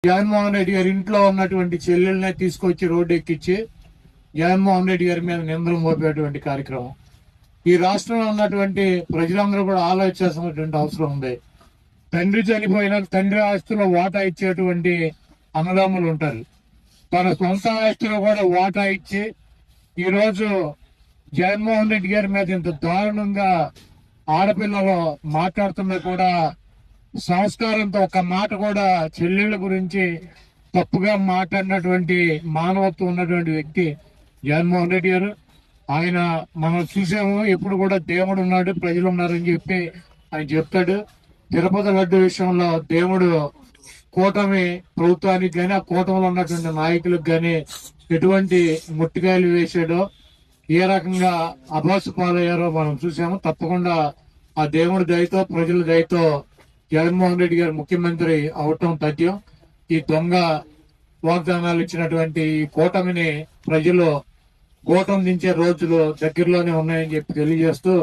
జగన్మోహన్ రెడ్డి గారి ఇంట్లో ఉన్నటువంటి చెల్లెల్ని తీసుకొచ్చి రోడ్డు ఎక్కించి జగన్మోహన్ రెడ్డి గారి మీద నిందలు మోపేటువంటి కార్యక్రమం. ఈ రాష్ట్రంలో ఉన్నటువంటి ప్రజలందరూ కూడా ఆలోచించాల్సినటువంటి అవసరం ఉంది. తండ్రి చనిపోయిన తండ్రి ఆస్తిలో వాటా ఇచ్చేటువంటి అన్నదమ్ములు ఉంటారు. తన సొంత ఆస్తిలో కూడా వాటా ఇచ్చి ఈరోజు జగన్మోహన్ రెడ్డి గారి మీద ఇంత దారుణంగా ఆడపిల్లలు మాట్లాడుతున్నా కూడా సంస్కారంతో ఒక మాట కూడా చెల్లెళ్ళ గురించి తప్పుగా మాట్లాడినటువంటి మానవత్వం ఉన్నటువంటి వ్యక్తి జగన్మోహన్ రెడ్డి గారు. ఆయన మనం చూసాము, ఎప్పుడు కూడా దేవుడు ఉన్నాడు, ప్రజలు ఉన్నారని చెప్పి ఆయన చెప్తాడు. తిరుపతి లడ్డు విషయంలో దేవుడు కూటమి ప్రభుత్వానికి కానీ ఆ కూటమిలో ఉన్నటువంటి నాయకులకు కానీ ఎటువంటి ముట్టికాయలు వేసాడో, ఏ రకంగా అబాసు పాలయ్యారో మనం చూసాము. తప్పకుండా ఆ దేవుడి దయతో ప్రజల దయతో జగన్మోహన్ రెడ్డి గారు ముఖ్యమంత్రి అవటం తథ్యం. ఈ దొంగ వాగ్దానాలు ఇచ్చినటువంటి ఈ కూటమిని ప్రజలు గోటం దించే రోజులు దగ్గరలోనే ఉన్నాయని చెప్పి తెలియజేస్తూ